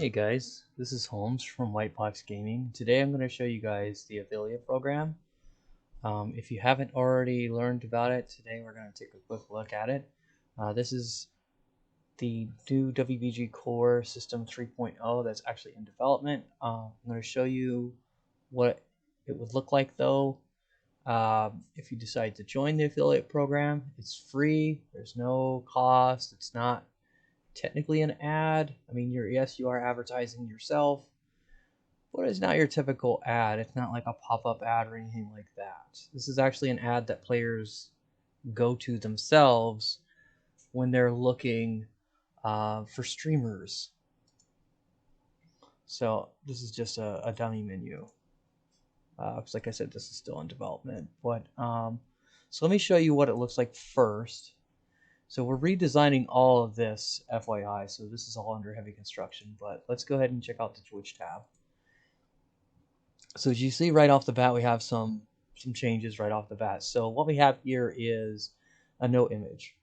Hey guys, this is Holmes from Whitebox Gaming. Today I'm going to show you guys the affiliate program. If you haven't already learned about it, today we're going to take a quick look at it. This is the new WBG Core System 3.0 that's actually in development. I'm going to show you what it would look like though. If you decide to join the affiliate program, it's free, there's no cost, it's not technically an ad. I mean, yes, you are advertising yourself, but it's not your typical ad. It's not like a pop-up ad or anything like that. This is actually an ad that players go to themselves when they're looking for streamers. So this is just a dummy menu. Because like I said, this is still in development. But so let me show you what it looks like first. So we're redesigning all of this, FYI, so this is all under heavy construction, but let's go ahead and check out the Twitch tab. So as you see right off the bat, we have some changes right off the bat. So what we have here is a no image.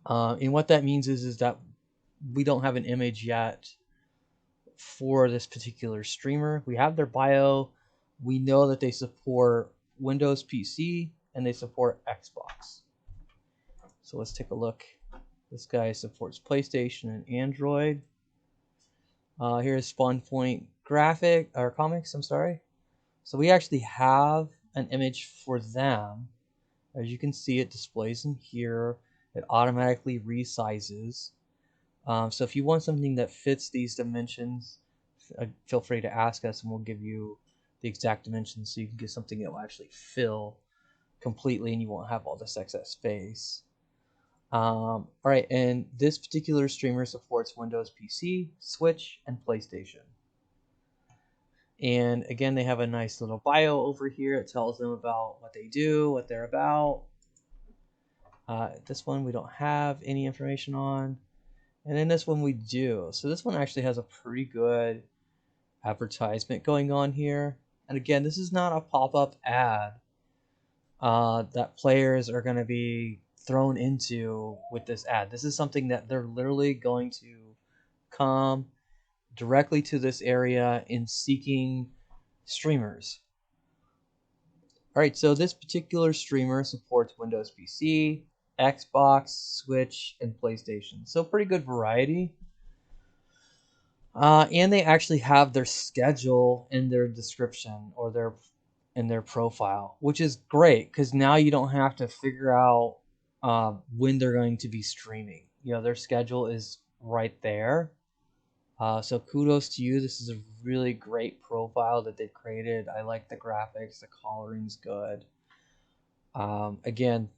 And what that means is that we don't have an image yet for this particular streamer. We have their bio. We know that they support Windows PC and they support Xbox. So let's take a look. This guy supports PlayStation and Android. Here's Spawn Point comics. I'm sorry. So we actually have an image for them. As you can see, it displays in here. It automatically resizes. So if you want something that fits these dimensions, feel free to ask us, and we'll give you the exact dimensions so you can get something that will actually fill completely, and you won't have all this excess space. Alright, and this particular streamer supports Windows PC, Switch, and PlayStation. And again, they have a nice little bio over here. It tells them about what they do, what they're about. This one we don't have any information on. And then this one we do. So this one actually has a pretty good advertisement going on here. And again, this is not a pop-up ad that players are going to be thrown into with this ad. This is something that they're literally going to come directly to this area in seeking streamers. Alright, so this particular streamer supports Windows PC, Xbox, Switch, and PlayStation. So pretty good variety. And they actually have their schedule in their description or in their profile, which is great because now you don't have to figure out when they're going to be streaming. You know, their schedule is right there. So kudos to you. This is a really great profile that they've created. I like the graphics. The coloring's good. Again,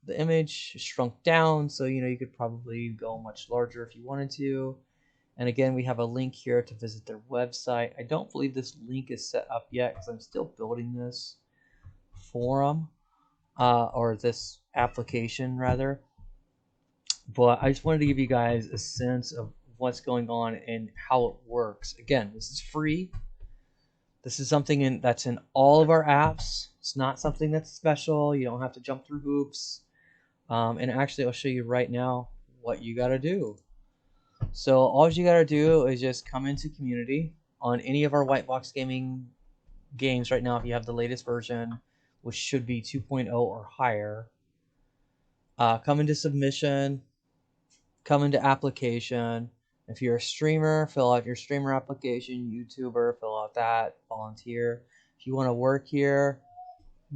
the image is shrunk down, so you could probably go much larger if you wanted to. And again, we have a link here to visit their website. I don't believe this link is set up yet because I'm still building this forum, or this application rather. But I just wanted to give you guys a sense of what's going on and how it works. Again, this is free. This is something that's in all of our apps. It's not something that's special. You don't have to jump through hoops. And actually, I'll show you right now what you got to do. So all you got to do is just come into community on any of our Whitebox Gaming games right now. If you have the latest version, which should be 2.0 or higher, come into submission, come into application. If you're a streamer, fill out your streamer application. YouTuber, fill out that. Volunteer. If you want to work here,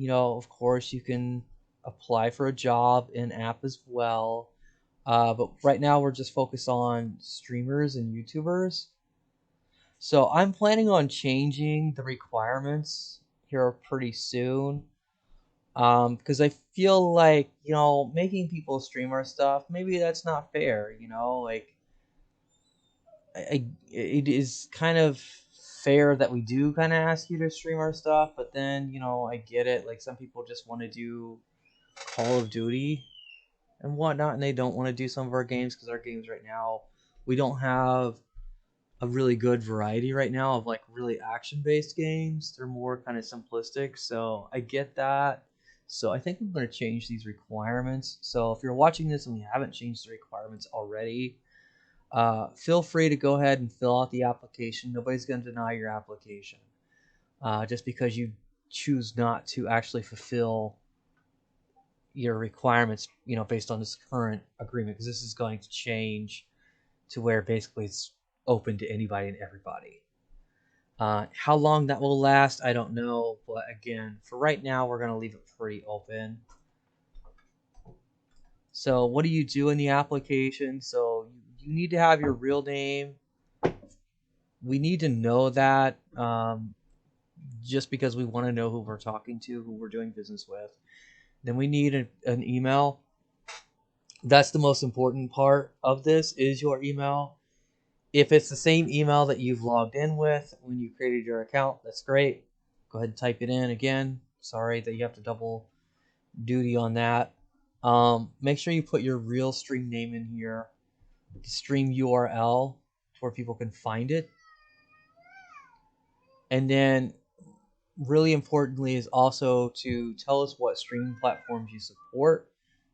of course you can apply for a job in app as well. But right now we're just focused on streamers and YouTubers. So I'm planning on changing the requirements here pretty soon. Because I feel like, making people stream our stuff, maybe that's not fair, like it is kind of fair that we do kind of ask you to stream our stuff, but then, I get it. Like some people just want to do Call of Duty and whatnot, and they don't want to do some of our games because our games right now, we don't have a really good variety right now of like really action-based games. They're more kind of simplistic, so I get that. So I think I'm going to change these requirements. So if you're watching this and we haven't changed the requirements already, feel free to go ahead and fill out the application. Nobody's going to deny your application just because you choose not to actually fulfill your requirements, based on this current agreement, because this is going to change to where basically it's open to anybody and everybody. How long that will last, I don't know, but again, for right now, we're going to leave it pretty open. So what do you do in the application? So you need to have your real name. We need to know that just because we want to know who we're talking to, who we're doing business with. Then we need an email. That's the most important part of this, is your email. If it's the same email that you've logged in with when you created your account, that's great. Go ahead and type it in again. Sorry that you have to double duty on that. Make sure you put your real stream name in here, the stream URL, where people can find it. And then really importantly is also to tell us what streaming platforms you support.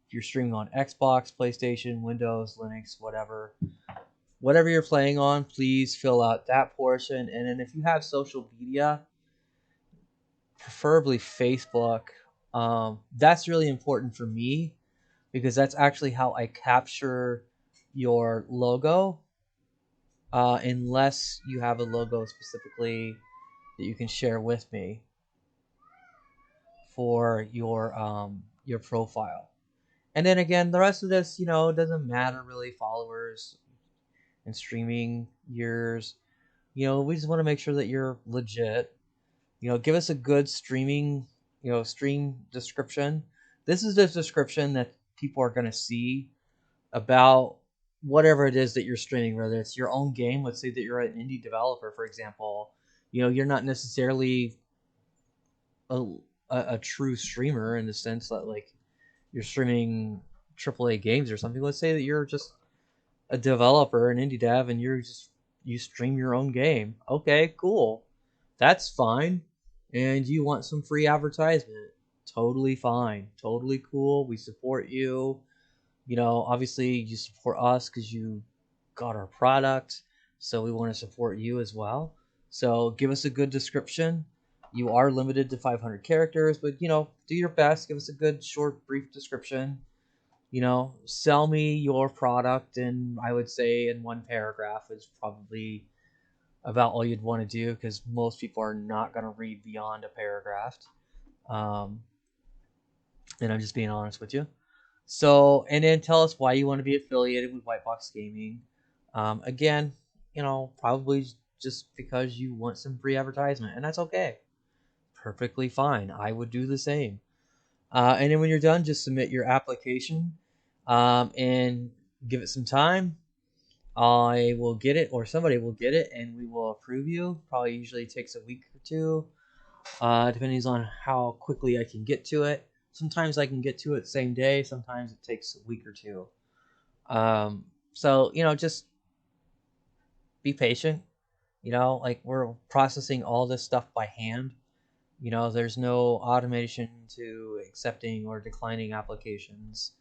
If you're streaming on Xbox, PlayStation, Windows, Linux, whatever you're playing on, please fill out that portion. And then if you have social media, preferably Facebook, that's really important for me because that's actually how I capture your logo. Unless you have a logo specifically that you can share with me for your profile. And then again, the rest of this, doesn't matter really. Followers and streaming years, we just want to make sure that you're legit. Give us a good stream description. This is the description that people are going to see about whatever it is that you're streaming, whether it's your own game. Let's say that you're an indie developer, for example. You're not necessarily a true streamer in the sense that like you're streaming AAA games or something. Let's say that you're just a developer, an indie dev, and you stream your own game. Okay, cool. That's fine. And you want some free advertisement. Totally fine. Totally cool. We support you. Obviously you support us because you got our product. So we want to support you as well. So give us a good description. You are limited to 500 characters, but do your best. Give us a good, short, brief description. Sell me your product, and I would say in one paragraph is probably about all you'd want to do because most people are not going to read beyond a paragraph. And I'm just being honest with you. So, and then tell us why you want to be affiliated with Whitebox Gaming. Again, probably just because you want some free advertisement, and that's okay. Perfectly fine. I would do the same. And then when you're done, just submit your application and give it some time. I will get it, or somebody will get it, and we will approve you. Probably usually takes a week or two, depending on how quickly I can get to it. Sometimes I can get to it same day. Sometimes it takes a week or two. So, just be patient. Like we're processing all this stuff by hand. There's no automation to accepting or declining applications.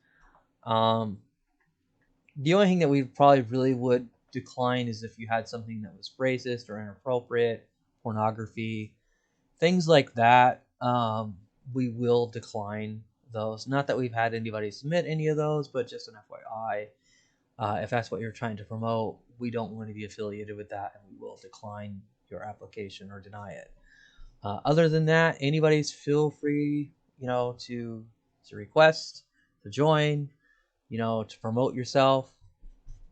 The only thing that we probably really would decline is if you had something that was racist or inappropriate, pornography, things like that. We will decline those. Not that we've had anybody submit any of those, but just an FYI. If that's what you're trying to promote, we don't want to be affiliated with that, and we will decline your application or deny it. Other than that, anybody's feel free, to request, to join, to promote yourself.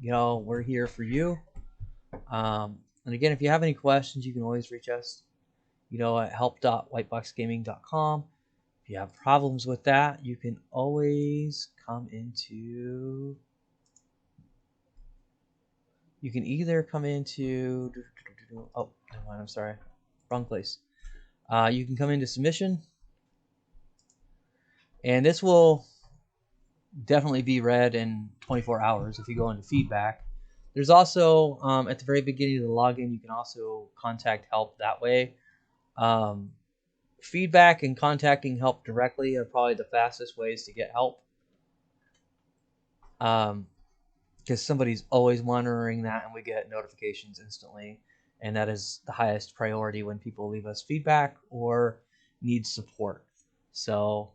We're here for you. And again, if you have any questions, you can always reach us, at help.whiteboxgaming.com. If you have problems with that, you can always come into... You can either come into... Oh, never mind, I'm sorry. Wrong place. You can come into submission. And this will definitely be read in 24 hours if you go into feedback. There's also, at the very beginning of the login, you can also contact help that way. Feedback and contacting help directly are probably the fastest ways to get help. because somebody's always monitoring that, and we get notifications instantly. And that is the highest priority when people leave us feedback or need support. So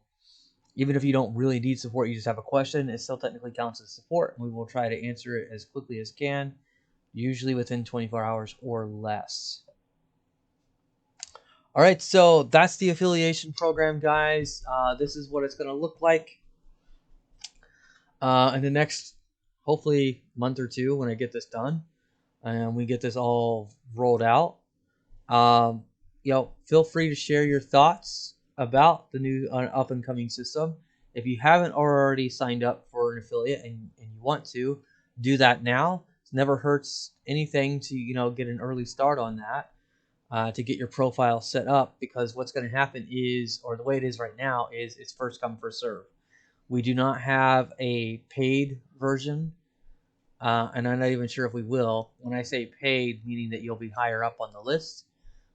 even if you don't really need support, you just have a question, it still technically counts as support. And we will try to answer it as quickly as can, usually within 24 hours or less. All right, so that's the affiliation program, guys. This is what it's going to look like in the next, hopefully, month or two when I get this done and we get this all rolled out. Feel free to share your thoughts about the new up and coming system. If you haven't already signed up for an affiliate and you want to, do that now. It never hurts anything to get an early start on that. To get your profile set up, because what's going to happen is, or the way it is right now, is it's first come first serve. We do not have a paid version, and I'm not even sure if we will. When I say paid, meaning that you'll be higher up on the list.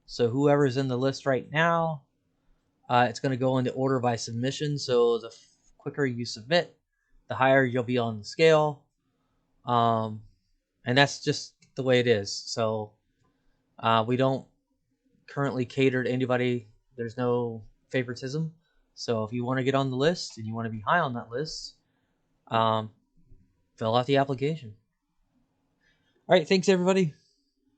So whoever's in the list right now, it's going to go into order by submission. So the quicker you submit, the higher you'll be on the scale. And that's just the way it is. So we don't currently cater to anybody. There's no favoritism. So if you want to get on the list and you want to be high on that list, fill out the application. All right, thanks everybody.